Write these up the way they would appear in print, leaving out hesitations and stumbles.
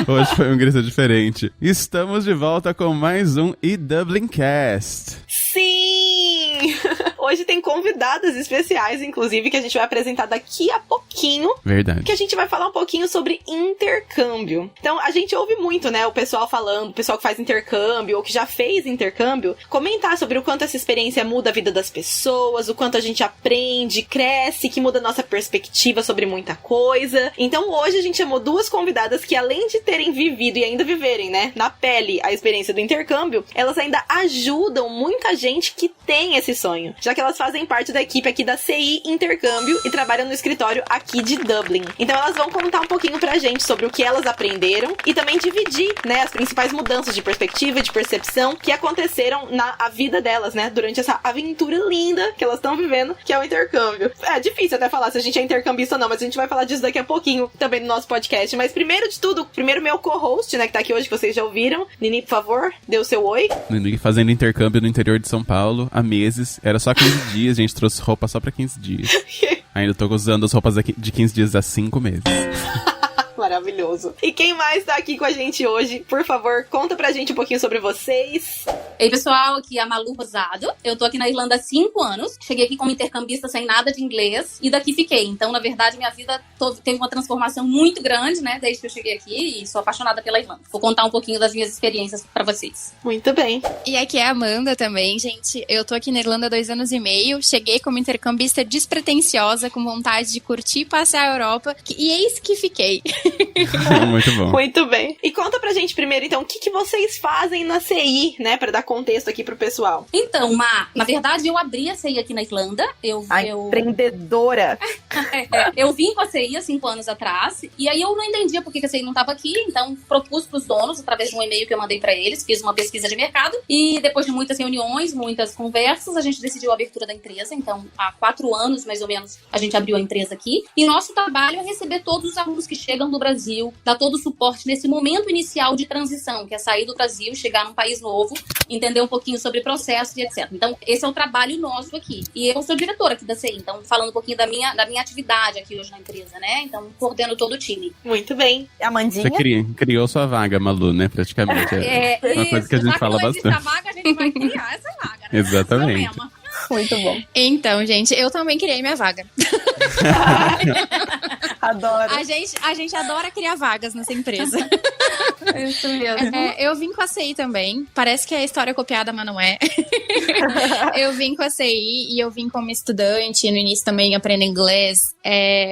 Hoje foi um grito diferente. Estamos de volta com mais um eDublincast. Sim! Hoje tem convidadas especiais, inclusive, que a gente vai apresentar daqui a pouquinho. Verdade. Que a gente vai falar um pouquinho sobre intercâmbio. Então, a gente ouve muito, né, o pessoal falando, o pessoal que faz intercâmbio ou que já fez intercâmbio, comentar sobre o quanto essa experiência muda a vida das pessoas, o quanto a gente aprende, cresce, que muda a nossa perspectiva sobre muita coisa. Então, hoje a gente chamou duas convidadas que, além de terem vivido e ainda viverem, né, na pele a experiência do intercâmbio, elas ainda ajudam muita gente que tem esse sonho, já que elas fazem parte da equipe aqui da CI Intercâmbio e trabalham no escritório aqui de Dublin. Então elas vão contar um pouquinho pra gente sobre o que elas aprenderam e também dividir, né, as principais mudanças de perspectiva e de percepção que aconteceram na vida delas, né, durante essa aventura linda que elas estão vivendo, que é o intercâmbio. É difícil até falar se a gente é intercambista ou não, mas a gente vai falar disso daqui a pouquinho também no nosso podcast. Mas primeiro de tudo, meu co-host, né, que tá aqui hoje, que vocês já ouviram. Nini, por favor, dê o seu oi. Nini fazendo intercâmbio no interior de São Paulo há meses. Era só 15 dias, a gente trouxe roupa só pra 15 dias. Ainda tô usando as roupas de 15 dias há 5 meses. Maravilhoso. E quem mais tá aqui com a gente hoje? Por favor, conta pra gente um pouquinho sobre vocês. Ei, pessoal, aqui é a Malu Rosado. Eu tô aqui na Irlanda há 5 anos. Cheguei aqui como intercambista sem nada de inglês e daqui fiquei. Então, na verdade, minha vida teve uma transformação muito grande, né, desde que eu cheguei aqui e sou apaixonada pela Irlanda. Vou contar um pouquinho das minhas experiências pra vocês. Muito bem. E aqui é a Amanda também, gente. Eu tô aqui na Irlanda há 2 anos e meio. Cheguei como intercambista despretensiosa, com vontade de curtir e passear a Europa. E eis que fiquei. Muito bom. Muito bem. E conta pra gente primeiro, então, o que vocês fazem na CI, né? Pra dar contexto aqui pro pessoal. Então, na verdade, eu abri a CI aqui na Irlanda. Empreendedora. Eu vim com a CI há 5 anos atrás. E aí eu não entendia por que a CI não tava aqui. Então, propus pros donos, através de um e-mail que eu mandei pra eles. Fiz uma pesquisa de mercado. E depois de muitas reuniões, muitas conversas, a gente decidiu a abertura da empresa. Então, há 4 anos, mais ou menos, a gente abriu a empresa aqui. E nosso trabalho é receber todos os alunos que chegam do Brasil, dar todo o suporte nesse momento inicial de transição, que é sair do Brasil, chegar num país novo, entender um pouquinho sobre processo e etc. Então, esse é o trabalho nosso aqui. E eu sou diretora aqui da CI, então, falando um pouquinho da minha atividade aqui hoje na empresa, né? Então, coordeno todo o time. Muito bem. Amandinha? Você criou sua vaga, Malu, né? Praticamente. É uma coisa que a gente fala bastante. Essa vaga, a gente vai criar essa vaga, né? Exatamente. Muito bom. Então, gente, eu também criei minha vaga. Adoro. A gente adora criar vagas nessa empresa. Isso mesmo. Eu vim com a CI também. Parece que é a história copiada, mas não é. Eu vim com a CI e eu vim como estudante. No início também aprendo inglês,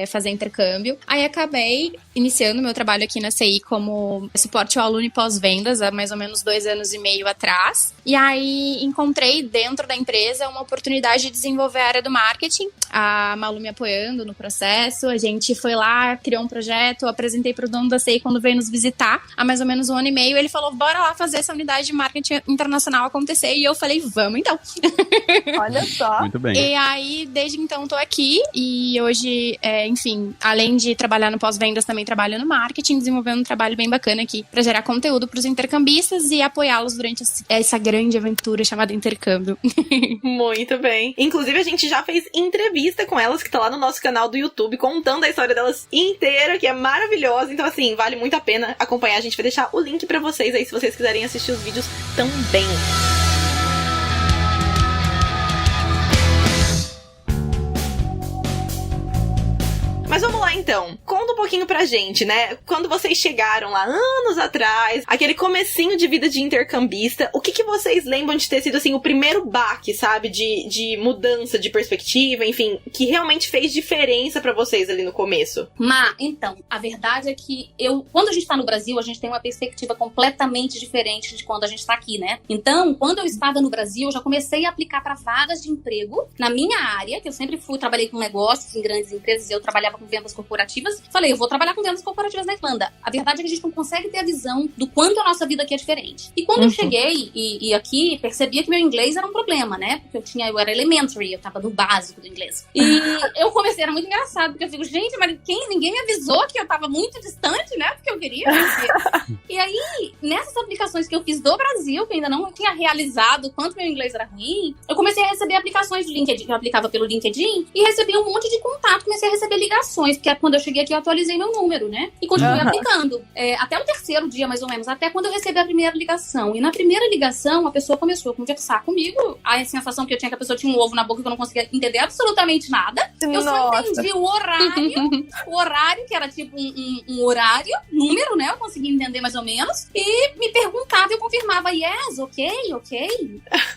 fazer intercâmbio. Aí acabei iniciando meu trabalho aqui na CI como suporte ao aluno e pós-vendas há mais ou menos 2 anos e meio atrás. E aí encontrei dentro da empresa uma oportunidade de desenvolver a área do marketing. A Malu me apoiando no processo. A gente foi lá, criou um projeto, apresentei para o dono da CI quando veio nos visitar há mais ou menos 1 ano e meio. Ele falou, bora lá fazer essa unidade de marketing internacional acontecer. E eu falei, vamos então. Olha só. Muito bem. E aí, desde então, tô aqui. E hoje, enfim, além de trabalhar no pós-vendas, também trabalho no marketing, desenvolvendo um trabalho bem bacana aqui para gerar conteúdo para os intercambistas e apoiá-los durante essa grande aventura chamada intercâmbio. Muito bem. Inclusive, a gente já fez entrevista com elas, que tá lá no nosso canal do YouTube, contando a história delas inteira, que é maravilhosa. Então, assim, vale muito a pena acompanhar. A gente vai deixar o link pra vocês aí, se vocês quiserem assistir os vídeos também. Mas vamos lá então, conta um pouquinho pra gente, né? Quando vocês chegaram lá anos atrás, aquele comecinho de vida de intercambista, o que vocês lembram de ter sido assim o primeiro baque, sabe? De mudança de perspectiva, enfim, que realmente fez diferença pra vocês ali no começo? Então, a verdade é que quando a gente tá no Brasil, a gente tem uma perspectiva completamente diferente de quando a gente tá aqui, né? Então, quando eu estava no Brasil, eu já comecei a aplicar pra vagas de emprego na minha área, que eu sempre trabalhei com negócios em grandes empresas, eu trabalhava com vendas corporativas. Falei, eu vou trabalhar com vendas corporativas na Irlanda. A verdade é que a gente não consegue ter a visão do quanto a nossa vida aqui é diferente. E quando eu cheguei e aqui, percebia que meu inglês era um problema, né? Porque eu era elementary, eu tava no básico do inglês. E eu comecei, era muito engraçado, porque eu fico, gente, mas ninguém me avisou que eu tava muito distante, né? Porque eu queria. E aí, nessas aplicações que eu fiz do Brasil, que eu ainda não tinha realizado o quanto meu inglês era ruim, eu comecei a receber aplicações do LinkedIn, que eu aplicava pelo LinkedIn, e recebi um monte de contato, comecei a receber ligações, porque quando eu cheguei aqui eu atualizei meu número, né? E continuei aplicando. Até o terceiro dia, mais ou menos, até quando eu recebi a primeira ligação. E na primeira ligação, a pessoa começou a conversar comigo. A sensação que eu tinha que a pessoa tinha um ovo na boca que eu não conseguia entender absolutamente nada. Eu só entendi o horário, que era tipo um horário, número, né? Eu conseguia entender mais ou menos. E me perguntava, eu confirmava, yes, ok.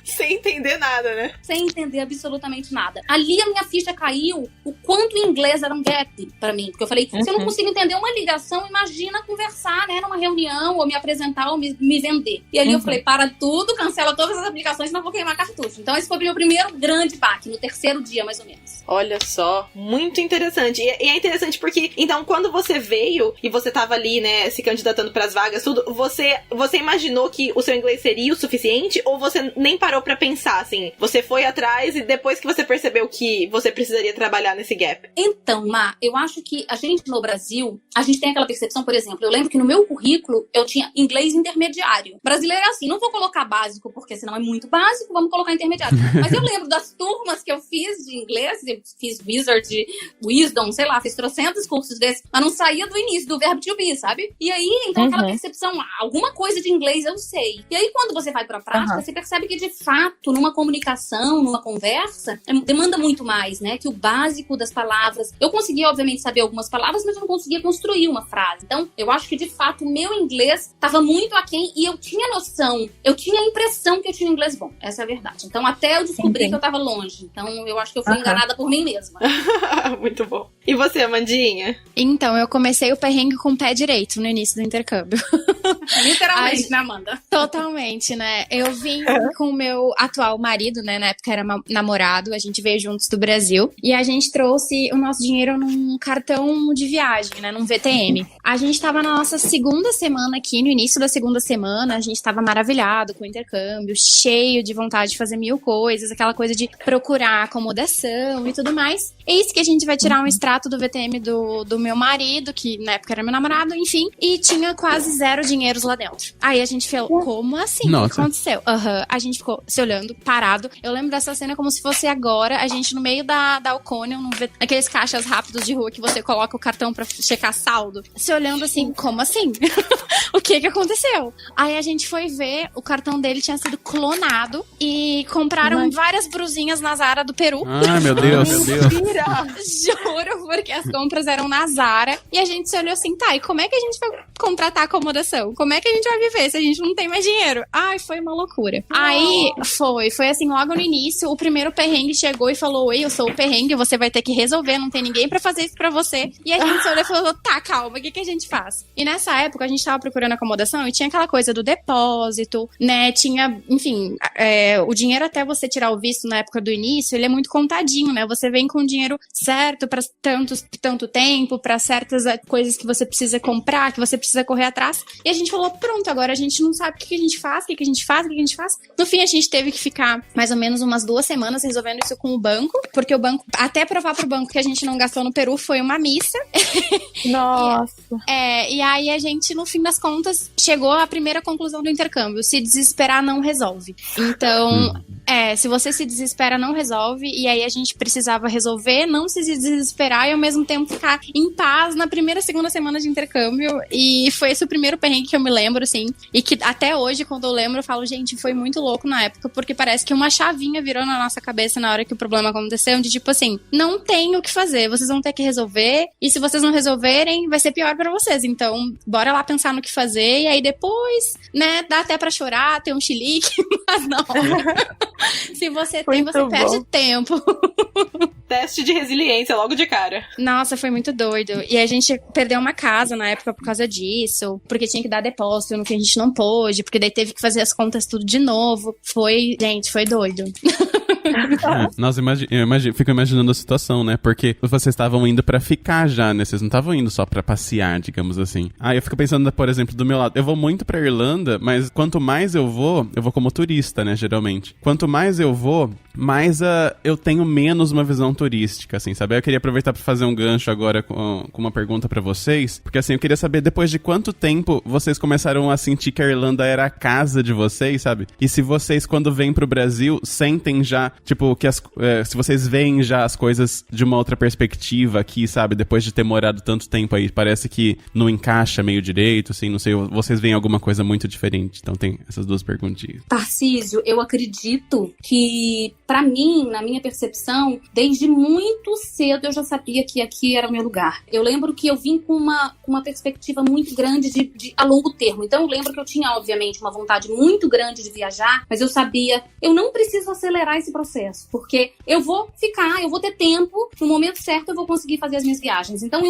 Sem entender nada, né? Sem entender absolutamente nada. Ali a minha ficha caiu, o quanto o inglês era um gap pra mim. Porque eu falei, se eu não consigo entender uma ligação, imagina conversar, né? Numa reunião, ou me apresentar, ou me vender. E ali eu falei, para tudo, cancela todas as aplicações, não vou queimar cartucho. Então esse foi o meu primeiro grande baque, no terceiro dia, mais ou menos. Olha só, muito interessante. E é interessante porque, então, quando você veio e você tava ali, né, se candidatando pras vagas, tudo, você imaginou que o seu inglês seria o suficiente? Ou você nem parou pra pensar, assim? Você foi atrás e depois que você percebeu que você precisaria trabalhar nesse gap? Então, Má, eu acho que a gente no Brasil, a gente tem aquela percepção, por exemplo, eu lembro que no meu currículo eu tinha inglês intermediário. Brasileiro é assim, não vou colocar básico porque senão é muito básico, vamos colocar intermediário. Mas eu lembro das turmas que eu fiz de inglês, eu fiz Wizard, Wisdom, sei lá, fiz trocentos cursos desses, mas não saía do início, do verbo to be, sabe? E aí, então aquela percepção, alguma coisa de inglês eu sei. E aí quando você vai pra prática, você percebe que de fato, numa comunicação, numa conversa, demanda muito mais, né? Que o básico das palavras. Eu conseguia, obviamente, saber algumas palavras, mas eu não conseguia construir uma frase. Então, eu acho que de fato o meu inglês estava muito aquém e eu tinha noção, eu tinha a impressão que eu tinha um inglês bom. Essa é a verdade. Então, até eu descobri que eu estava longe. Então, eu acho que eu fui enganada por mim mesma. Muito bom. E você, Amandinha? Então, eu comecei o perrengue com o pé direito no início do intercâmbio. Literalmente, né, Amanda? Totalmente, né? Eu vim com o meu atual marido, né? Na época era namorado, a gente veio juntos do Brasil. E a gente trouxe o nosso dinheiro num cartão de viagem, né? Num VTM. A gente tava na nossa segunda semana aqui, no início da segunda semana, a gente tava maravilhado com o intercâmbio, cheio de vontade de fazer mil coisas, aquela coisa de procurar acomodação e tudo mais. Eis que a gente vai tirar um extrato do VTM do meu marido, que na época era meu namorado, enfim, e tinha quase 0 dinheiros lá dentro. Aí a gente falou, como assim? Nossa. O que aconteceu? A gente ficou se olhando, parado. Eu lembro dessa cena como se fosse agora, a gente no meio da Alconium, aqueles caixas rápidos de rua que você coloca o cartão pra checar saldo, se olhando assim, como assim? O que aconteceu? Aí a gente foi ver, o cartão dele tinha sido clonado e compraram várias brusinhas na Zara do Peru. Ah, meu Deus, meu Deus. Juro, porque as compras eram na Zara. E a gente se olhou assim, tá, e como é que a gente vai contratar acomodação? Como é que a gente vai viver se a gente não tem mais dinheiro? Ai, foi uma loucura. Aí, foi assim, logo no início, o primeiro perrengue chegou e falou, oi, eu sou o perrengue, você vai ter que resolver, não tem ninguém pra fazer isso pra você. E a gente se olhou e falou, tá, calma, o que a gente faz? E nessa época, a gente tava procurando acomodação e tinha aquela coisa do depósito, né, tinha, enfim, o dinheiro até você tirar o visto na época do início, ele é muito contadinho, né, você vem com o dinheiro certo pra tanto tempo, pra certas coisas que você precisa comprar, que você precisa correr atrás, e a gente falou, pronto, agora a gente não sabe o que a gente faz, o que a gente faz. No fim, a gente teve que ficar mais ou menos umas 2 semanas resolvendo isso com o banco, porque o banco, até provar pro banco que a gente não gastou no Peru, foi uma missa. Nossa. E aí a gente, no fim das contas, chegou à primeira conclusão do intercâmbio. Se desesperar, não resolve. Então, se você se desespera, não resolve. E aí a gente precisava resolver, não se desesperar e ao mesmo tempo ficar em paz na primeira, segunda semana de intercâmbio. E foi esse o primeiro perrengue que eu me lembro, assim. E que até hoje, quando eu lembro, eu falo, gente, foi muito louco na época, porque parece que uma chavinha virou na nossa cabeça na hora que o problema aconteceu, de tipo assim, não tem o que fazer, vocês vão ter que resolver, e se vocês não resolverem, vai ser pior pra vocês. Então, bora lá pensar no que fazer, e aí depois, né, dá até pra chorar, ter um chilique, mas não. Se você tem, muito você perde tempo. Teste de resiliência logo de cara. Nossa, foi muito doido. E a gente perdeu uma casa na época por causa disso, porque tinha que dar depósito no que a gente não pôde, porque daí teve que fazer as contas tudo de novo. Foi doido. Nossa, fico imaginando a situação, né? Porque vocês estavam indo pra ficar já, né? Vocês não estavam indo só pra passear, digamos assim. Eu fico pensando, por exemplo, do meu lado. Eu vou muito pra Irlanda, mas quanto mais eu vou como turista, né? Geralmente. Quanto mais eu vou, mais eu tenho menos uma visão turística, assim, sabe? Eu queria aproveitar pra fazer um gancho agora com uma pergunta pra vocês. Porque, assim, eu queria saber, depois de quanto tempo vocês começaram a sentir que a Irlanda era a casa de vocês, sabe? E se vocês, quando vêm pro Brasil, sentem já já, tipo, se vocês veem já as coisas de uma outra perspectiva aqui, sabe? Depois de ter morado tanto tempo aí, parece que não encaixa meio direito, assim, não sei, vocês veem alguma coisa muito diferente? Então tem essas duas perguntinhas. Tarcísio, eu acredito que, pra mim, na minha percepção, desde muito cedo eu já sabia que aqui era o meu lugar. Eu lembro que eu vim com uma perspectiva muito grande de a longo termo. Então eu lembro que eu tinha, obviamente, uma vontade muito grande de viajar, mas eu sabia, eu não preciso acelerar esse processo, porque eu vou ter tempo, no momento certo eu vou conseguir fazer as minhas viagens. Então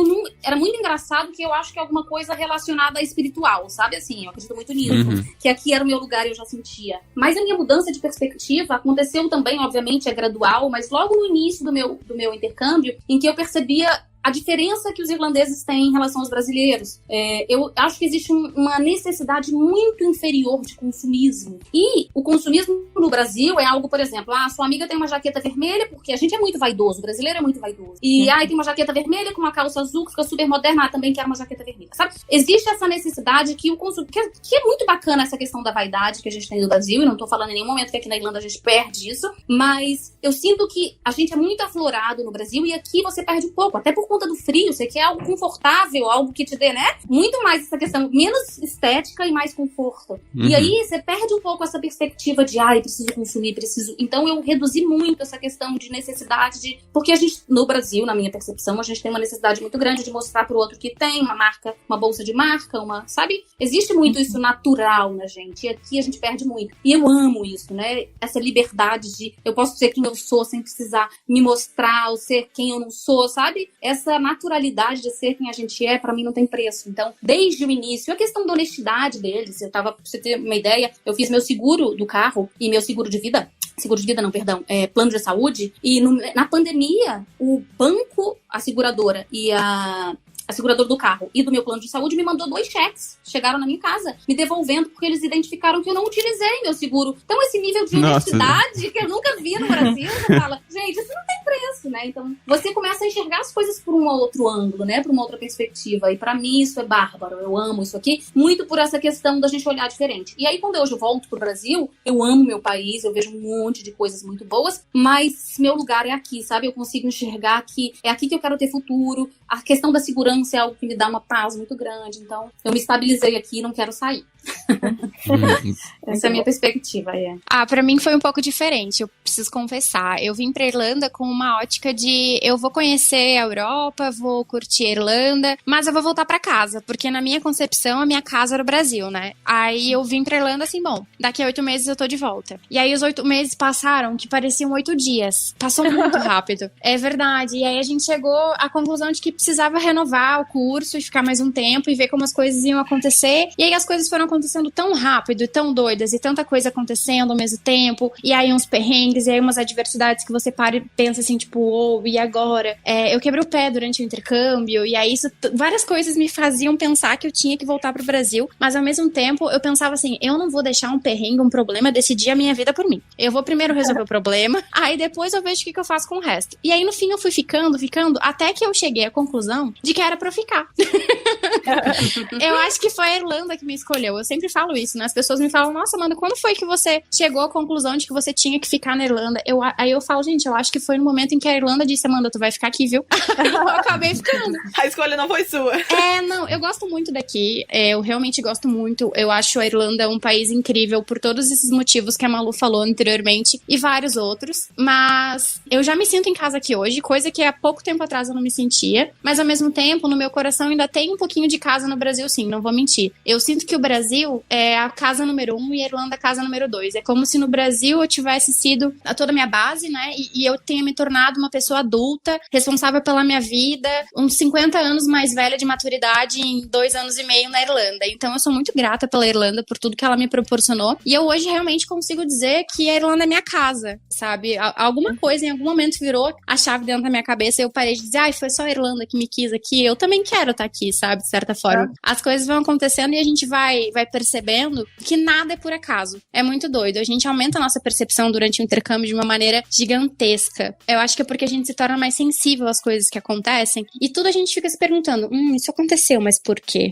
era muito engraçado que eu acho que é alguma coisa relacionada a espiritual, sabe? Assim, eu acredito muito nisso, que aqui era o meu lugar e eu já sentia. Mas a minha mudança de perspectiva aconteceu também, obviamente, é gradual, mas logo no início do meu intercâmbio, em que eu percebia a diferença que os irlandeses têm em relação aos brasileiros. Eu acho que existe uma necessidade muito inferior de consumismo. E o consumismo no Brasil é algo, por exemplo, sua amiga tem uma jaqueta vermelha, porque a gente é muito vaidoso, o brasileiro é muito vaidoso. E tem uma jaqueta vermelha com uma calça azul que fica super moderna, também quero uma jaqueta vermelha, sabe? Existe essa necessidade que o consumo, que é muito bacana essa questão da vaidade que a gente tem no Brasil, e não tô falando em nenhum momento que aqui na Irlanda a gente perde isso, mas eu sinto que a gente é muito aflorado no Brasil e aqui você perde um pouco, até por conta do frio, você quer algo confortável, algo que te dê, né? Muito mais essa questão, menos estética e mais conforto. E aí você perde um pouco essa perspectiva de, preciso consumir, preciso... Então eu reduzi muito essa questão de necessidade de... Porque a gente, no Brasil, na minha percepção, a gente tem uma necessidade muito grande de mostrar pro outro que tem uma marca, uma bolsa de marca, sabe? Existe muito isso natural na gente, e aqui a gente perde muito. E eu amo isso, né? Essa liberdade de eu posso ser quem eu sou sem precisar me mostrar ou ser quem eu não sou, sabe? Essa naturalidade de ser quem a gente é, pra mim não tem preço. Então, desde o início, a questão da honestidade deles, pra você ter uma ideia, eu fiz meu seguro do carro e meu seguro de vida plano de saúde, e na pandemia, o banco, a seguradora e a seguradora do carro e do meu plano de saúde me mandou 2 cheques. Chegaram na minha casa, me devolvendo, porque eles identificaram que eu não utilizei meu seguro. Então, esse nível de honestidade que eu nunca vi no Brasil, você fala, gente, isso não tem preço, né? Então, você começa a enxergar as coisas por um outro ângulo, né? Por uma outra perspectiva. E pra mim, isso é bárbaro. Eu amo isso aqui, muito por essa questão da gente olhar diferente. E aí, quando eu volto pro Brasil, eu amo meu país, eu vejo um monte de coisas muito boas, mas meu lugar é aqui, sabe? Eu consigo enxergar que é aqui que eu quero ter futuro. A questão da segurança é algo que me dá uma paz muito grande. Então, eu me estabilizei aqui e não quero sair. Essa é a minha perspectiva. Pra mim foi um pouco diferente, eu preciso confessar. Eu vim pra Irlanda com uma ótica de eu vou conhecer a Europa, vou curtir a Irlanda, mas eu vou voltar pra casa, porque na minha concepção a minha casa era o Brasil, né? Aí eu vim pra Irlanda assim, bom, daqui a 8 meses eu tô de volta. E aí os 8 meses passaram que pareciam 8 dias. Passou muito rápido. É verdade. E aí a gente chegou à conclusão de que precisava renovar o curso e ficar mais um tempo e ver como as coisas iam acontecer. E aí as coisas foram acontecendo tão rápido e tão doidas e tanta coisa acontecendo ao mesmo tempo, e aí uns perrengues, e aí umas adversidades que você para e pensa assim, tipo, e agora? Eu quebrei o pé durante o intercâmbio, e aí várias coisas me faziam pensar que eu tinha que voltar pro Brasil, mas ao mesmo tempo eu pensava assim, eu não vou deixar um perrengue, um problema decidir a minha vida por mim. Eu vou primeiro resolver o problema, aí depois eu vejo o que eu faço com o resto. E aí no fim eu fui ficando, até que eu cheguei à conclusão de que era pra eu ficar. Eu acho que foi a Irlanda que me escolheu. Eu sempre falo isso, né? As pessoas me falam, nossa, Amanda, quando foi que você chegou à conclusão de que você tinha que ficar na Irlanda? Aí eu falo, gente, eu acho que foi no momento em que a Irlanda disse, Amanda, tu vai ficar aqui, viu? Eu acabei ficando. A escolha não foi sua. Não, eu gosto muito daqui. Eu realmente gosto muito. Eu acho a Irlanda um país incrível por todos esses motivos que a Malu falou anteriormente e vários outros. Mas eu já me sinto em casa aqui hoje, coisa que há pouco tempo atrás eu não me sentia. Mas ao mesmo tempo, no meu coração ainda tem um pouquinho de casa no Brasil, sim, não vou mentir. Eu sinto que o Brasil é a casa número 1 e a Irlanda a casa número 2. É como se no Brasil eu tivesse sido toda a minha base, né? E eu tenha me tornado uma pessoa adulta, responsável pela minha vida, uns 50 anos mais velha de maturidade em 2 anos e meio na Irlanda. Então eu sou muito grata pela Irlanda, por tudo que ela me proporcionou. E eu hoje realmente consigo dizer que a Irlanda é minha casa, sabe? Alguma coisa em algum momento virou a chave dentro da minha cabeça e eu parei de dizer, foi só a Irlanda que me quis aqui. Eu também quero estar aqui, sabe? De certa certa forma. As coisas vão acontecendo e a gente vai percebendo que nada é por acaso. É muito doido. A gente aumenta a nossa percepção durante o intercâmbio de uma maneira gigantesca. Eu acho que é porque a gente se torna mais sensível às coisas que acontecem e tudo a gente fica se perguntando, isso aconteceu, mas por quê?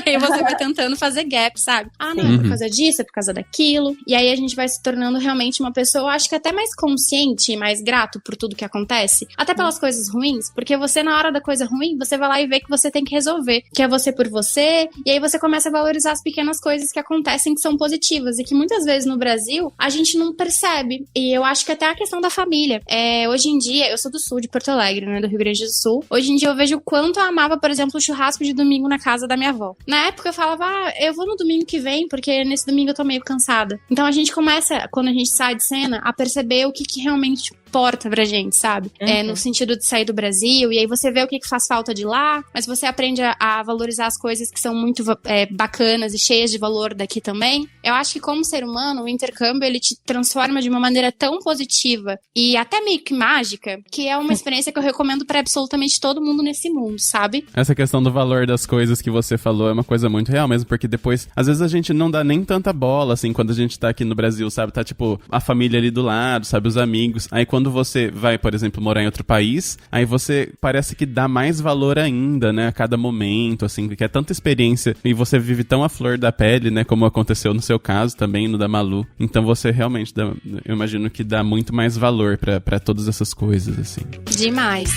Aí você vai tentando fazer gap, sabe? Ah, não, é por causa disso, é por causa daquilo. E aí a gente vai se tornando realmente uma pessoa, acho que até mais consciente e mais grato por tudo que acontece. Até pelas coisas ruins, porque você, na hora da coisa ruim, você vai lá e vê que você tem que resolver. Que é você por você, e aí você começa a valorizar as pequenas coisas que acontecem que são positivas. E que muitas vezes no Brasil, a gente não percebe. E eu acho que até a questão da família. Hoje em dia, eu sou do sul de Porto Alegre, né, do Rio Grande do Sul. Hoje em dia eu vejo o quanto eu amava, por exemplo, o churrasco de domingo na casa da minha avó. Na época eu falava, eu vou no domingo que vem, porque nesse domingo eu tô meio cansada. Então a gente começa, quando a gente sai de cena, a perceber o que realmente importa pra gente, sabe? No sentido de sair do Brasil, e aí você vê o que faz falta de lá, mas você aprende a valorizar as coisas que são muito bacanas e cheias de valor daqui também. Eu acho que como ser humano, o intercâmbio, ele te transforma de uma maneira tão positiva e até meio que mágica, que é uma experiência que eu recomendo pra absolutamente todo mundo nesse mundo, sabe? Essa questão do valor das coisas que você falou é uma coisa muito real mesmo, porque depois, às vezes a gente não dá nem tanta bola, assim, quando a gente tá aqui no Brasil, sabe? Tá, tipo, a família ali do lado, sabe? Os amigos. Aí quando você vai, por exemplo, morar em outro país, aí você parece que dá mais valor ainda, né? A cada momento, assim, porque é tanta experiência e você vive tão à flor da pele, né? Como aconteceu no seu caso também, no da Malu. Então você realmente eu imagino que dá muito mais valor pra todas essas coisas, assim. Demais.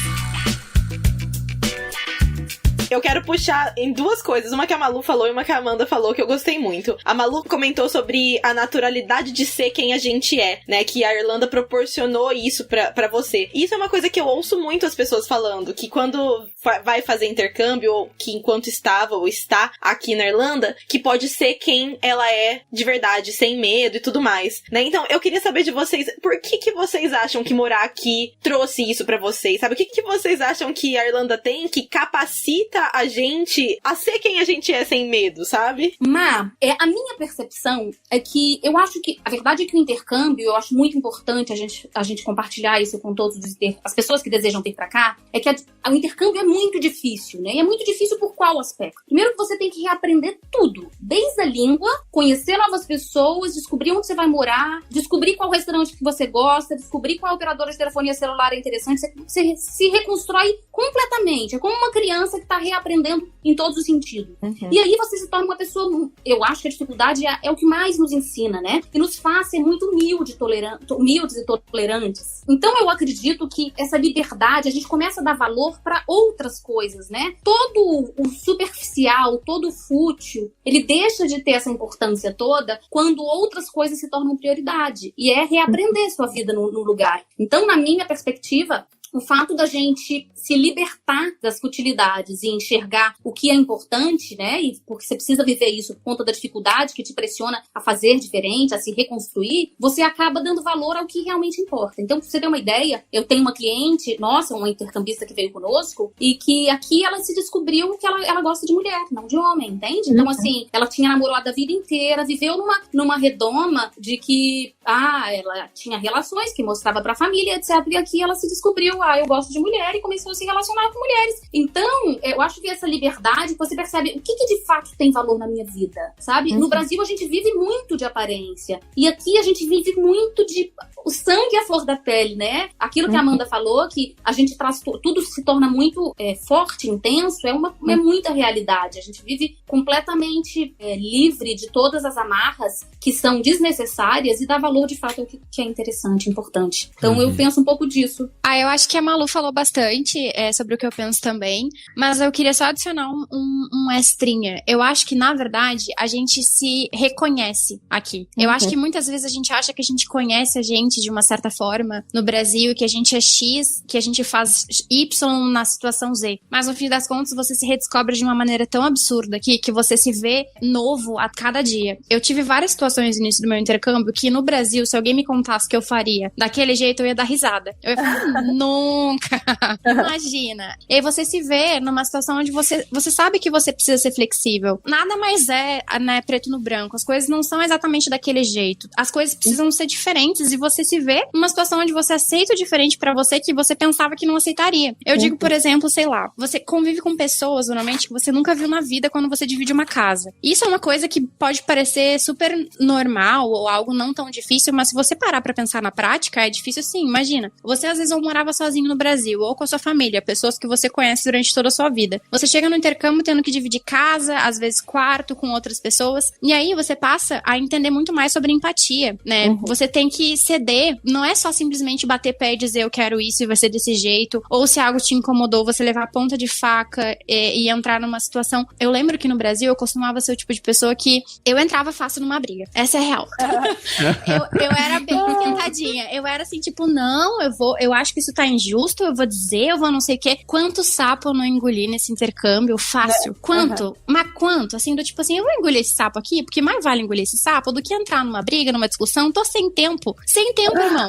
Eu quero puxar em duas coisas, uma que a Malu falou e uma que a Amanda falou, que eu gostei muito. A Malu comentou sobre a naturalidade de ser quem a gente é, né, que a Irlanda proporcionou isso pra você. Isso é uma coisa que eu ouço muito as pessoas falando, que quando vai fazer intercâmbio, ou que enquanto estava ou está aqui na Irlanda, que pode ser quem ela é de verdade, sem medo e tudo mais, né? Então, eu queria saber de vocês, por que vocês acham que morar aqui trouxe isso pra vocês, sabe? O que vocês acham que a Irlanda tem que capacita a gente a ser quem a gente é sem medo, sabe? A minha percepção é que eu acho que, a verdade é que o intercâmbio, eu acho muito importante a gente compartilhar isso com todas as pessoas que desejam vir pra cá, é que o intercâmbio é muito difícil, né? E é muito difícil por qual aspecto? Primeiro que você tem que reaprender tudo, desde a língua, conhecer novas pessoas, descobrir onde você vai morar, descobrir qual restaurante que você gosta, descobrir qual operadora de telefonia celular é interessante, você se reconstrói completamente. É como uma criança que tá reaprendendo em todos os sentidos. E aí você se torna uma pessoa, eu acho que a dificuldade é o que mais nos ensina, né? Que nos faz ser muito humildes e tolerantes. Então eu acredito que essa liberdade, a gente começa a dar valor para outras coisas, né? Todo o superficial, todo o fútil, ele deixa de ter essa importância toda quando outras coisas se tornam prioridade. E é reaprender sua vida no lugar. Então, na minha perspectiva, o fato da gente se libertar das futilidades e enxergar o que é importante, né? E porque você precisa viver isso por conta da dificuldade que te pressiona a fazer diferente, a se reconstruir, você acaba dando valor ao que realmente importa. Então, pra você ter uma ideia, eu tenho uma cliente, nossa, uma intercambista que veio conosco, e que aqui ela se descobriu que ela gosta de mulher, não de homem, entende? Então, assim, ela tinha namorado a vida inteira, viveu numa redoma de que, ela tinha relações que mostrava pra família, etc. E aqui ela se descobriu, eu gosto de mulher, e começou a se relacionar com mulheres. Então, eu acho que essa liberdade, você percebe o que de fato tem valor na minha vida, sabe? No Brasil, a gente vive muito de aparência. E aqui, a gente vive muito de o sangue à flor da pele, né? Aquilo que a Amanda falou, que a gente traz tudo se torna muito forte, intenso, é muita realidade. A gente vive completamente livre de todas as amarras que são desnecessárias e dá valor, de fato, ao que é interessante, importante. Então, eu penso um pouco disso. Eu acho que a Malu falou bastante sobre o que eu penso também, mas eu queria só adicionar um extrinha. Eu acho que, na verdade, a gente se reconhece aqui. Eu acho que muitas vezes a gente acha que a gente conhece a gente de uma certa forma no Brasil, que a gente é X, que a gente faz Y na situação Z. Mas, no fim das contas, você se redescobre de uma maneira tão absurda aqui, que você se vê novo a cada dia. Eu tive várias situações no início do meu intercâmbio que, no Brasil, se alguém me contasse que eu faria daquele jeito, eu ia dar risada. Eu ia falar, Nunca! Imagina. E aí você se vê numa situação onde você sabe que você precisa ser flexível. Nada mais é, né, preto no branco. As coisas não são exatamente daquele jeito. As coisas precisam ser diferentes e você se vê numa situação onde você aceita o diferente pra você que você pensava que não aceitaria. Eu digo, por exemplo, sei lá, você convive com pessoas, normalmente, que você nunca viu na vida quando você divide uma casa. Isso é uma coisa que pode parecer super normal ou algo não tão difícil, mas se você parar pra pensar na prática, é difícil sim. Imagina, você às vezes ou morava sozinho no Brasil, ou com a sua família, pessoas que você conhece durante toda a sua vida. Você chega no intercâmbio tendo que dividir casa, às vezes quarto com outras pessoas, e aí você passa a entender muito mais sobre empatia, né? Você tem que ceder, não é só simplesmente bater pé e dizer eu quero isso e vai ser desse jeito, ou se algo te incomodou, você levar a ponta de faca e entrar numa situação. Eu lembro que no Brasil eu costumava ser o tipo de pessoa que eu entrava fácil numa briga. Essa é real. eu era bem esquentadinha. Eu era assim, tipo, não, eu acho que isso tá injusto, eu vou dizer, eu vou não sei o quê. Quanto sapo eu não engoli nesse intercâmbio? Fácil. Quanto? Mas quanto? Assim, do tipo assim, eu vou engolir esse sapo aqui, porque mais vale engolir esse sapo do que entrar numa briga, numa discussão. Tô sem tempo. Sem tempo, irmão.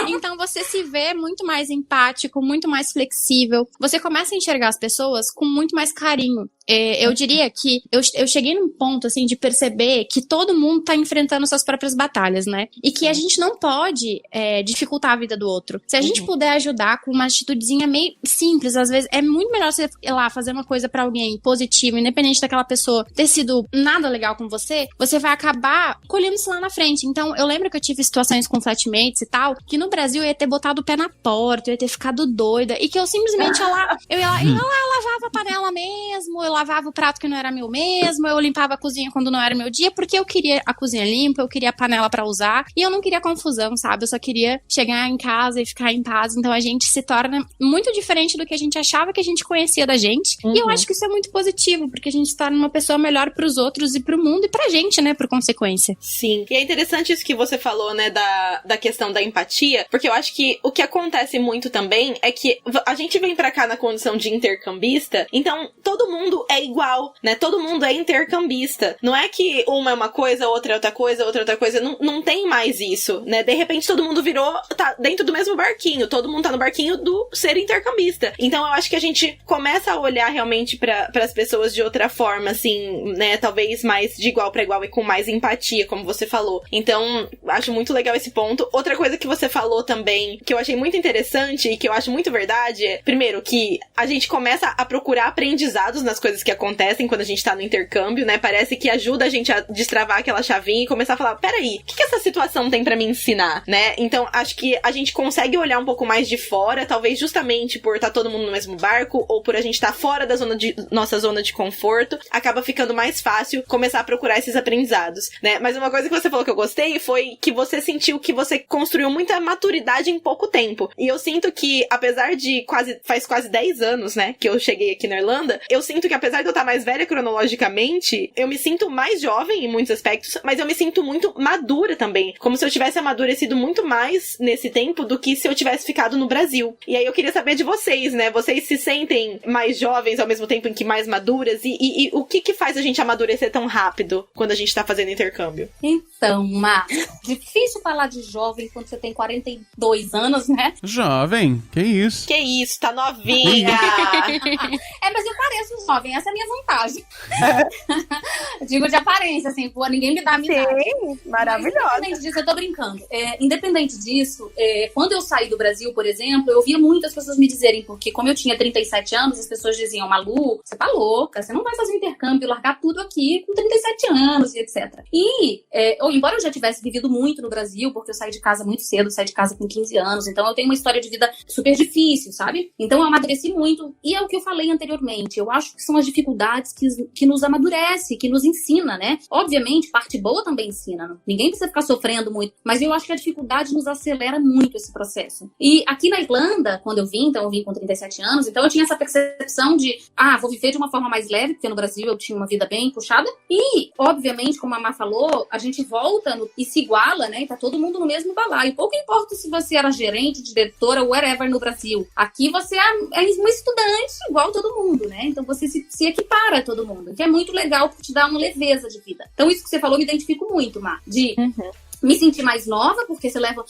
Então você se vê muito mais empático, muito mais flexível. Você começa a enxergar as pessoas com muito mais carinho. Eu diria que eu cheguei num ponto, assim, de perceber que todo mundo tá enfrentando suas próprias batalhas, né? E que a gente não pode dificultar a vida do outro. Se a gente puder ajudar com uma atitudezinha meio simples, às vezes é muito melhor você ir lá fazer uma coisa pra alguém positiva, independente daquela pessoa ter sido nada legal com você, você vai acabar colhendo isso lá na frente. Então, eu lembro que eu tive situações com flatmates e tal, que no Brasil eu ia ter botado o pé na porta, eu ia ter ficado doida, e que eu simplesmente ia lá, eu lavava a panela mesmo, eu lavava o prato que não era meu mesmo, eu limpava a cozinha quando não era meu dia, porque eu queria a cozinha limpa, eu queria a panela pra usar, e eu não queria confusão, sabe? Eu só queria chegar em casa e ficar em paz. Então a gente se torna muito diferente do que a gente achava que a gente conhecia da gente, e eu acho que isso é muito positivo, porque a gente se torna uma pessoa melhor pros outros e pro mundo e pra gente, né, por consequência. Sim, e é interessante isso que você falou, né, da questão da empatia, porque eu acho que o que acontece muito também é que a gente vem pra cá na condição de intercambista, então todo mundo é igual, né, todo mundo é intercambista, não é que uma é uma coisa, outra é outra coisa, outra é outra coisa, não tem mais isso, né, de repente todo mundo tá dentro do mesmo barquinho, todo mundo tá no barquinho do ser intercambista, então eu acho que a gente começa a olhar realmente pras pessoas de outra forma, assim, né, talvez mais de igual pra igual e com mais empatia, como você falou. Então, acho muito legal esse ponto. Outra coisa que você falou também, que eu achei muito interessante e que eu acho muito verdade, é, primeiro, que a gente começa a procurar aprendizados nas coisas que acontecem quando a gente tá no intercâmbio, né? Parece que ajuda a gente a destravar aquela chavinha e começar a falar, peraí, o que essa situação tem pra me ensinar, né? Então, acho que a gente consegue olhar um pouco mais de fora, talvez justamente por estar todo mundo no mesmo barco, ou por a gente estar fora da nossa zona de conforto, acaba ficando mais fácil começar a procurar esses aprendizados, né? Mas uma coisa que você falou que eu gostei foi que você sentiu que você construiu muita maturidade em pouco tempo. E eu sinto que, apesar de faz quase 10 anos, né, que eu cheguei aqui na Irlanda, eu sinto que apesar de eu estar mais velha cronologicamente, eu me sinto mais jovem em muitos aspectos, mas eu me sinto muito madura também. Como se eu tivesse amadurecido muito mais nesse tempo do que se eu tivesse ficado no Brasil. E aí eu queria saber de vocês, né? Vocês se sentem mais jovens ao mesmo tempo em que mais maduras? E o que faz a gente amadurecer tão rápido quando a gente tá fazendo intercâmbio? Então, difícil falar de jovem quando você tem 42 anos, né? Jovem? Que isso? Que isso, tá novinha! Mas eu pareço jovem, essa é a minha vantagem. Digo de aparência, assim, pô, ninguém me dá a minha idade. Sim, maravilhosa. Independente disso, eu tô brincando. Independente disso, quando eu saí do Brasil, por exemplo, eu ouvia muitas pessoas me dizerem, porque como eu tinha 37 anos, as pessoas diziam, Malu, você tá louca, você não vai fazer um intercâmbio, largar tudo aqui com 37 anos e etc. E, embora eu já tivesse vivido muito no Brasil, porque eu saí de casa muito cedo, saí de casa com 15 anos, então eu tenho uma história de vida super difícil, sabe? Então eu amadureci muito, e é o que eu falei anteriormente, eu acho que são as dificuldades que nos amadurece, que nos ensina, né? Obviamente, parte boa também ensina, ninguém precisa ficar sofrendo muito, mas eu acho que a dificuldade nos acelera muito esse processo. E aqui na Irlanda, quando eu vim com 37 anos, então eu tinha essa percepção de, vou viver de uma forma mais leve, porque no Brasil eu tinha uma vida bem puxada, e, obviamente, como a Má falou, a gente volta e se iguala, né? E tá todo mundo no mesmo balaio. Pouco importa se você era gerente, diretora, whatever no Brasil. Aqui você é uma estudante igual todo mundo, né? Então você se equipara a todo mundo, que é muito legal porque te dá uma leveza de vida. Então isso que você falou me identifico muito, Má, me senti mais nova, porque você leva...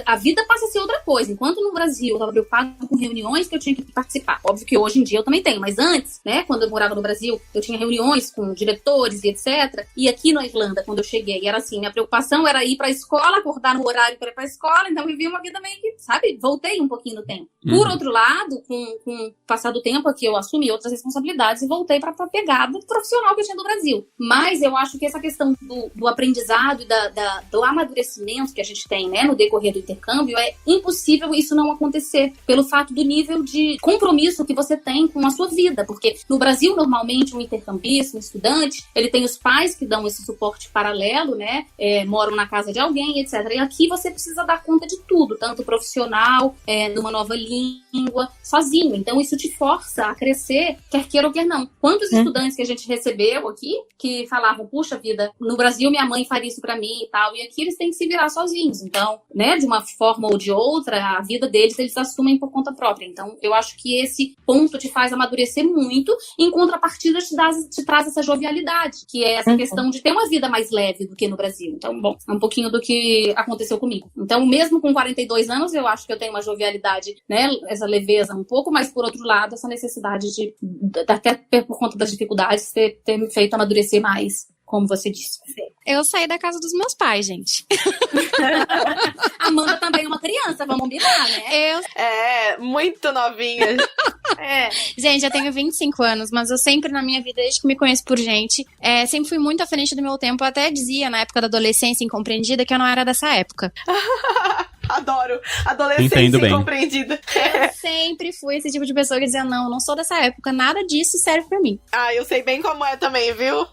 A vida passa a ser outra coisa. Enquanto no Brasil eu estava preocupada com reuniões que eu tinha que participar. Óbvio que hoje em dia eu também tenho, mas antes, né, quando eu morava no Brasil, eu tinha reuniões com diretores e etc. E aqui na Irlanda, quando eu cheguei, era assim, minha preocupação era ir pra escola, acordar no horário para ir pra escola, então eu vivia uma vida meio que, sabe, voltei um pouquinho no tempo. Por outro lado, com o passar do tempo aqui, eu assumi outras responsabilidades e voltei pra pegada profissional que eu tinha do Brasil. Mas eu acho que essa questão do aprendizado e do amadurecimento que a gente tem, né, no decorrer do intercâmbio, é impossível isso não acontecer pelo fato do nível de compromisso que você tem com a sua vida, porque no Brasil, normalmente, um intercambista, um estudante, ele tem os pais que dão esse suporte paralelo, né, moram na casa de alguém, etc. E aqui você precisa dar conta de tudo, tanto profissional, numa nova língua, sozinho. Então isso te força a crescer, quer queira ou quer não. Quantos estudantes que a gente recebeu aqui, que falavam, puxa vida, no Brasil minha mãe faria isso pra mim e tal, e aqui eles têm que se virar sozinhos. Então, né, de uma forma ou de outra, a vida deles, eles assumem por conta própria. Então, eu acho que esse ponto te faz amadurecer muito, em contrapartida te traz essa jovialidade, que é essa questão de ter uma vida mais leve do que no Brasil. Então, bom, é um pouquinho do que aconteceu comigo. Então, mesmo com 42 anos, eu acho que eu tenho uma jovialidade, né, essa leveza um pouco, mas por outro lado, essa necessidade de até por conta das dificuldades, ter me feito amadurecer mais, como você disse. Eu saí da casa dos meus pais, gente. Amanda também é uma criança, vamos combinar, né? Muito novinha. Gente, eu tenho 25 anos, mas eu sempre na minha vida, desde que me conheço por gente, sempre fui muito à frente do meu tempo. Eu até dizia, na época da adolescência incompreendida, que eu não era dessa época. Adoro. Adolescência Entendo bem. incompreendida. Eu sempre fui esse tipo de pessoa que dizia, não, eu não sou dessa época, nada disso serve pra mim. Eu sei bem como é também, viu?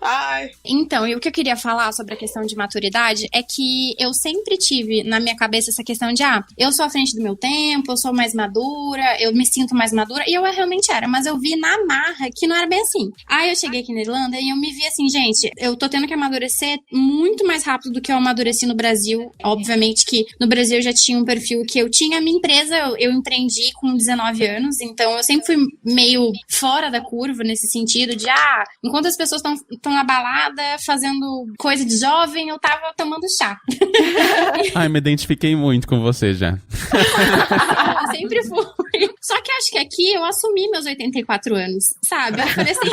Então, e o que eu queria falar sobre a questão de maturidade é que eu sempre tive na minha cabeça essa questão de, eu sou à frente do meu tempo, eu sou mais madura, eu me sinto mais madura, e eu realmente era, mas eu vi na marra que não era bem assim. Aí eu cheguei aqui na Irlanda e eu me vi assim, gente, eu tô tendo que amadurecer muito mais rápido do que eu amadureci no Brasil. Obviamente que no Brasil eu já tinha um perfil que eu tinha a minha empresa, eu empreendi com 19 anos, então eu sempre fui meio fora da curva nesse sentido de, enquanto as pessoas estão na balada fazendo coisa de jovem, eu tava tomando chá. Me identifiquei muito com você já. Eu sempre fui. Só que acho que aqui eu assumi meus 84 anos, sabe? Eu falei assim,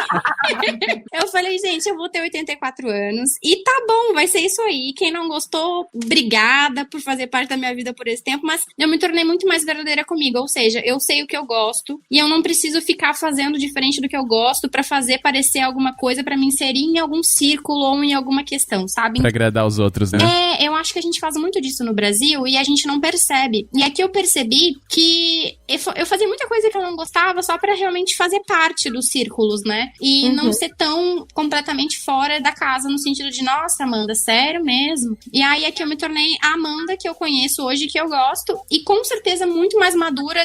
eu falei, gente, eu vou ter 84 anos e tá bom, vai ser isso aí. Quem não gostou, obrigada por fazer parte da minha vida por esse tempo, mas eu me tornei muito mais verdadeira comigo, ou seja, eu sei o que eu gosto e eu não preciso ficar fazendo diferente do que eu gosto pra fazer parecer alguma coisa, pra me inserir em algum círculo ou em alguma questão, sabe? Pra agradar os outros, né? Eu acho que a gente faz muito disso no Brasil e a gente não percebe. E aqui eu percebi que eu fazia muita coisa que eu não gostava só pra realmente fazer parte dos círculos, né? E não ser tão completamente fora da casa, no sentido de, nossa, Amanda, sério mesmo? E aí aqui eu me tornei a Amanda que eu conheço hoje, que eu gosto, e com certeza muito mais madura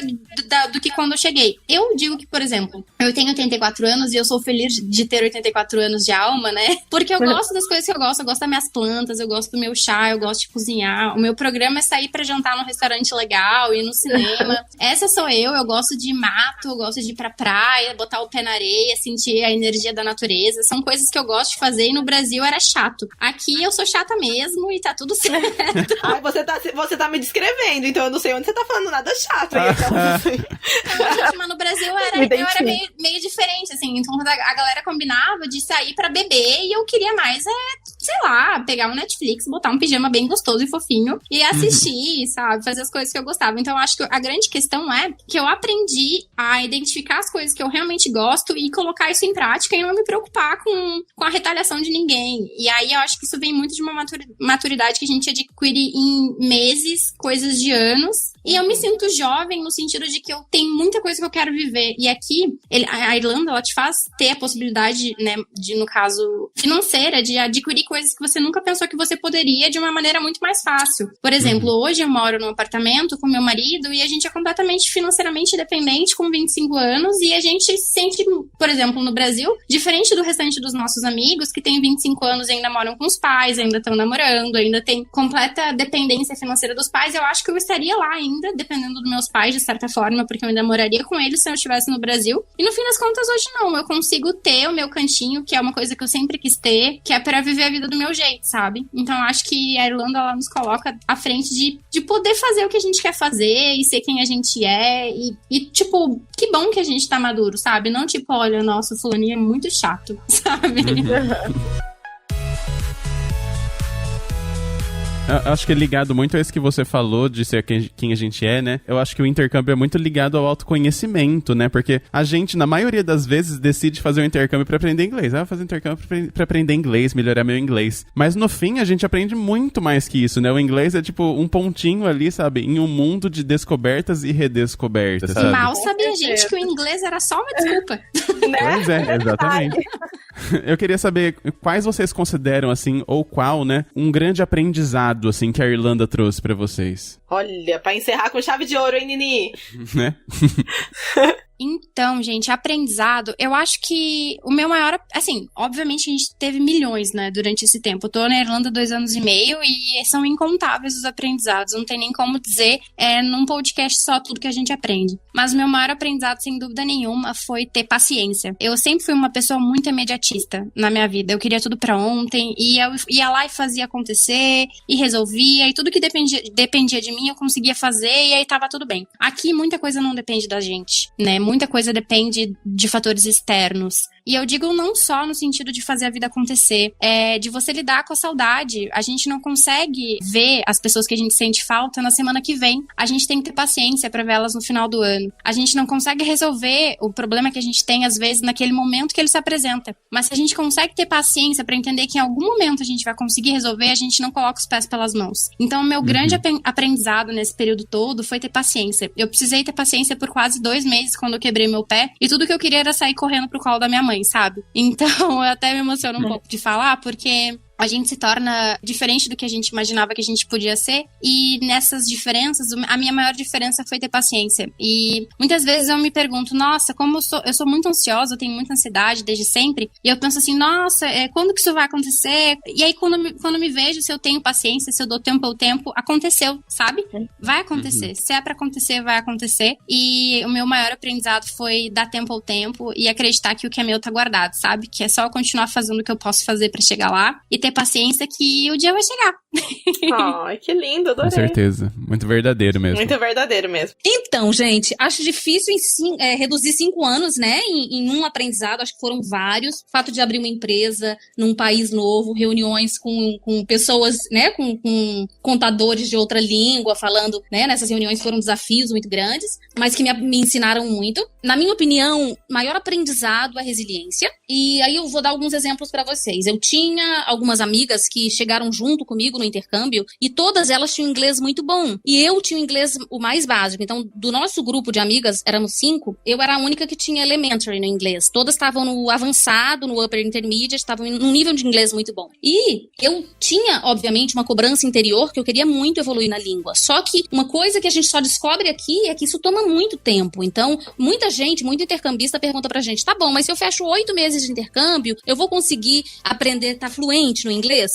do que quando eu cheguei. Eu digo que, por exemplo, eu tenho 84 anos e eu sou feliz de ter 84 anos de alma, né? Porque eu gosto das coisas que eu gosto das minhas plantas, eu gosto do meu chá, eu gosto de cozinhar. O meu programa é sair pra jantar num restaurante legal, ir no cinema. Essa sou eu gosto de mato, eu gosto de ir pra praia, botar o pé na areia, sentir a energia da natureza. São coisas que eu gosto de fazer e no Brasil era chato. Aqui eu sou chata mesmo e tá tudo certo. Você tá me descrevendo, então eu não sei onde você tá falando nada chato. Então, gente, mas no Brasil eu era meio diferente, assim. Então a galera combinava de sair pra beber e eu queria mais, sei lá, pegar um Netflix, botar um pijama bem gostoso e fofinho e assistir, sabe? Fazer as coisas que eu gostava. Então eu acho que a grande questão é que eu aprendi a identificar as coisas que eu realmente gosto e colocar isso em prática e não me preocupar com a retaliação de ninguém. E aí eu acho que isso vem muito de uma maturidade que a gente adquire em meses, coisas de anos. E eu me sinto jovem no sentido de que eu tenho muita coisa que eu quero viver. E aqui, a Irlanda, ela te faz ter a possibilidade, né, de, no caso, financeira, de adquirir coisas que você nunca pensou que você poderia de uma maneira muito mais fácil. Por exemplo, hoje eu moro num apartamento com meu marido e a gente é completamente financeiramente dependente com 25 anos e a gente se sente, por exemplo, no Brasil, diferente do restante dos nossos amigos que têm 25 anos e ainda moram com os pais, ainda estão namorando, ainda tem completa dependência financeira dos pais. Eu acho que eu estaria lá ainda, dependendo dos meus pais, de certa forma, porque eu ainda moraria com eles se eu estivesse no Brasil. E no fim das contas, hoje não. Eu consigo ter o meu cantinho, que é uma coisa que eu sempre quis ter, que é pra viver a vida do meu jeito, sabe? Então eu acho que a Irlanda, ela nos coloca à frente de poder fazer o que a gente quer fazer e ser quem a gente é e tipo, que bom que a gente tá maduro, sabe? Não tipo, olha, nossa, o fulaninho é muito chato, sabe? Eu acho que é ligado muito a isso que você falou de ser quem a gente é, né? Eu acho que o intercâmbio é muito ligado ao autoconhecimento, né? Porque a gente, na maioria das vezes, decide fazer um intercâmbio pra aprender inglês. Ah, vou fazer um intercâmbio pra aprender inglês, melhorar meu inglês. Mas no fim, a gente aprende muito mais que isso, né? O inglês é tipo um pontinho ali, sabe? Em um mundo de descobertas e redescobertas, sabe? Mal sabia a gente que o inglês era só uma desculpa. Pois é, exatamente. Eu queria saber quais vocês consideram, assim, ou qual, né, um grande aprendizado, assim, que a Irlanda trouxe pra vocês. Olha, pra encerrar com chave de ouro, hein, Nini? Né? Então, gente, aprendizado, eu acho que o meu maior... Assim, obviamente a gente teve milhões, né, durante esse tempo. Eu tô na Irlanda 2 anos e meio e são incontáveis os aprendizados. Não tem nem como dizer num podcast só tudo que a gente aprende. Mas o meu maior aprendizado, sem dúvida nenhuma, foi ter paciência. Eu sempre fui uma pessoa muito imediatista na minha vida. Eu queria tudo pra ontem e eu ia lá e fazia acontecer e resolvia. E tudo que dependia de mim eu conseguia fazer e aí tava tudo bem. Aqui muita coisa não depende da gente, né? Muita coisa depende de fatores externos. E eu digo não só no sentido de fazer a vida acontecer, de você lidar com a saudade. A gente não consegue ver as pessoas que a gente sente falta na semana que vem. A gente tem que ter paciência pra ver elas no final do ano. A gente não consegue resolver o problema que a gente tem, às vezes, naquele momento que ele se apresenta. Mas se a gente consegue ter paciência pra entender que em algum momento a gente vai conseguir resolver, a gente não coloca os pés pelas mãos. Então, o meu grande aprendizado nesse período todo foi ter paciência. Eu precisei ter paciência por quase 2 meses quando eu quebrei meu pé. E tudo que eu queria era sair correndo pro colo da minha mãe, sabe? Então, eu até me emociono um pouco de falar, porque a gente se torna diferente do que a gente imaginava que a gente podia ser. E nessas diferenças, a minha maior diferença foi ter paciência. E muitas vezes eu me pergunto, nossa, como eu sou muito ansiosa, eu tenho muita ansiedade desde sempre. E eu penso assim, nossa, quando que isso vai acontecer? E aí, quando me vejo, se eu tenho paciência, se eu dou tempo ao tempo, aconteceu, sabe? Vai acontecer. Se é pra acontecer, vai acontecer. E o meu maior aprendizado foi dar tempo ao tempo e acreditar que o que é meu tá guardado, sabe? Que é só eu continuar fazendo o que eu posso fazer pra chegar lá e ter paciência que o dia vai chegar. Ai, que lindo, adorei. Com certeza. Muito verdadeiro mesmo. Muito verdadeiro mesmo. Então, gente, acho difícil reduzir 5 anos, né, em um aprendizado. Acho que foram vários. O fato de abrir uma empresa num país novo, reuniões com pessoas, né, com contadores de outra língua, falando, né, nessas reuniões foram desafios muito grandes, mas que me ensinaram muito. Na minha opinião, maior aprendizado é resiliência. E aí eu vou dar alguns exemplos para vocês. Eu tinha algumas amigas que chegaram junto comigo no intercâmbio e todas elas tinham inglês muito bom. E eu tinha o inglês o mais básico. Então, do nosso grupo de amigas, éramos 5, eu era a única que tinha elementary no inglês. Todas estavam no avançado, no upper intermediate, estavam num nível de inglês muito bom. E eu tinha, obviamente, uma cobrança interior que eu queria muito evoluir na língua. Só que uma coisa que a gente só descobre aqui é que isso toma muito tempo. Então, muita gente, muito intercambista pergunta pra gente, tá bom, mas se eu fecho 8 meses de intercâmbio, eu vou conseguir aprender, tá fluente no inglês?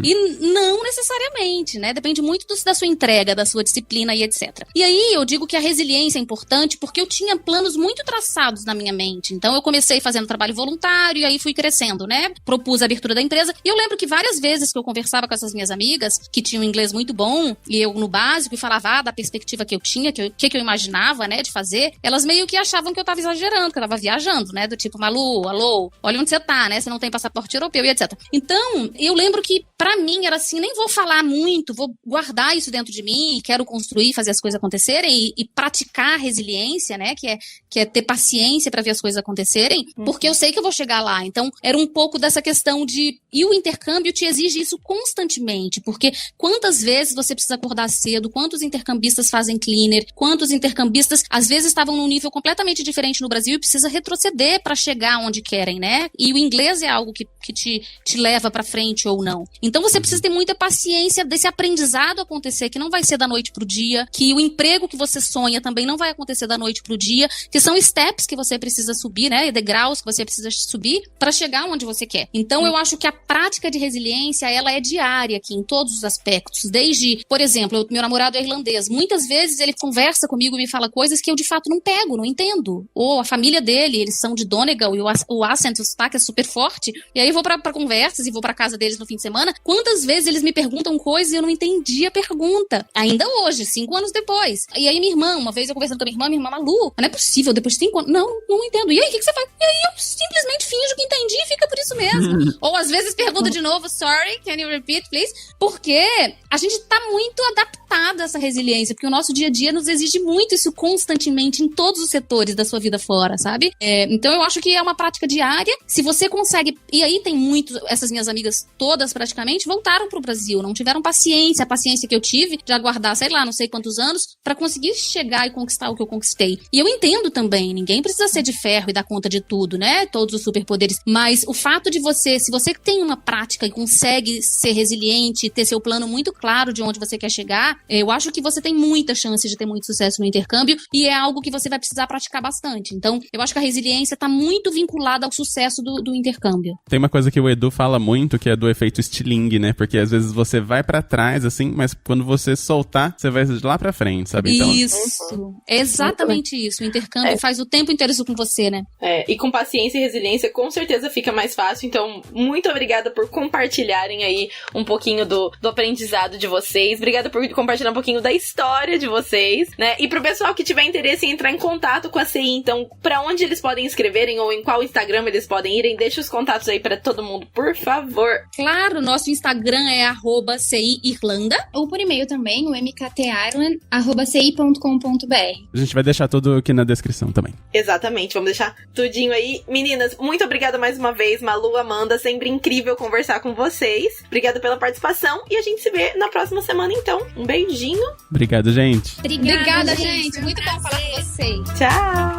E não necessariamente, né? Depende muito da sua entrega, da sua disciplina e etc. E aí eu digo que a resiliência é importante porque eu tinha planos muito traçados na minha mente. Então eu comecei fazendo trabalho voluntário e aí fui crescendo, né? Propus a abertura da empresa. E eu lembro que várias vezes que eu conversava com essas minhas amigas, que tinham inglês muito bom, e eu no básico, e falava da perspectiva que eu tinha, que eu imaginava, né, de fazer, elas meio que achavam que eu tava exagerando, que eu tava viajando, né? Do tipo, Malu, alô, olha onde você tá, né? Você não tem passaporte europeu e etc. Então, eu lembro que pra mim era assim, nem vou falar muito, vou guardar isso dentro de mim e quero construir, fazer as coisas acontecerem e praticar resiliência, né? Que é ter paciência pra ver as coisas acontecerem, porque eu sei que eu vou chegar lá. Então, era um pouco dessa questão de... E o intercâmbio te exige isso constantemente, porque quantas vezes você precisa acordar cedo, quantos intercambistas fazem cleaner, quantos intercambistas, às vezes, estavam num nível completamente diferente no Brasil e precisa retroceder pra chegar onde querem, né? E o inglês é algo que te leva pra frente ou não. Então, você precisa ter muita paciência desse aprendizado acontecer, que não vai ser da noite pro dia, que o emprego que você sonha também não vai acontecer da noite pro dia, que são steps que você precisa subir, né? Degraus que você precisa subir para chegar onde você quer. Então, eu acho que a prática de resiliência, ela é diária aqui, em todos os aspectos. Desde, por exemplo, meu namorado é irlandês. Muitas vezes ele conversa comigo e me fala coisas que eu, de fato, não pego, não entendo. Ou a família dele, eles são de Donegal e o accent, o sotaque é super forte. E aí eu vou pra conversas e vou pra casa deles no fim de semana, quantas vezes eles me perguntam coisas e eu não entendi a pergunta. Ainda hoje, 5 anos depois. E aí minha irmã, uma vez eu conversando com a minha irmã, Malu, não é possível, depois de 5 anos, não entendo. E aí, o que você faz? E aí eu simplesmente finjo que entendi e fica por isso mesmo. Ou às vezes pergunta de novo, sorry, can you repeat, please? Porque a gente tá muito adaptado a essa resiliência, porque o nosso dia a dia nos exige muito isso constantemente em todos os setores da sua vida fora, sabe? Então eu acho que é uma prática diária. Se você consegue, e aí tem muito, essas minhas amigas todas praticamente voltaram pro Brasil, não tiveram paciência, a paciência que eu tive de aguardar, sei lá, não sei quantos anos, pra conseguir chegar e conquistar o que eu conquistei. E eu entendo também, ninguém precisa ser de ferro e dar conta de tudo, né? Todos os superpoderes. Mas o fato de você, se você tem uma prática e consegue ser resiliente, ter seu plano muito claro de onde você quer chegar, eu acho que você tem muita chance de ter muito sucesso no intercâmbio e é algo que você vai precisar praticar bastante. Então, eu acho que a resiliência tá muito vinculada ao sucesso do intercâmbio. Tem uma coisa que o Edu fala muito, que é do efeito estilingue, né? Porque às vezes você vai pra trás, assim, mas quando você soltar, você vai lá pra frente, sabe? Então... Isso, exatamente isso. O intercâmbio faz o tempo inteiro isso com você, né? E com paciência e resiliência, com certeza fica mais fácil. Então, muito obrigada por compartilharem aí um pouquinho do aprendizado de vocês. Obrigada por compartilhar um pouquinho da história de vocês, né? E pro pessoal que tiver interesse em entrar em contato com a CI, então, pra onde eles podem escreverem ou em qual Instagram eles podem irem, deixa os contatos aí pra todo mundo, por favor. Claro, nosso Instagram é @CIIrlanda. Ou por e-mail também, o mktireland@ci.com.br. A gente vai deixar tudo aqui na descrição também. Exatamente, vamos deixar tudinho aí. Meninas, muito obrigada mais uma vez, Malu, Amanda, sempre incrível conversar com vocês. Obrigada pela participação e a gente se vê na próxima semana, então. Um beijinho. Obrigado, gente. Obrigada, gente. Muito bom falar com vocês. Tchau.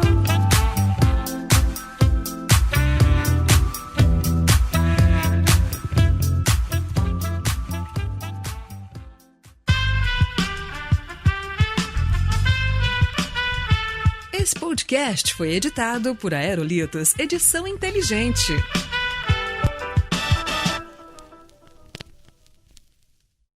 Esse podcast foi editado por Aerolitos Edição Inteligente.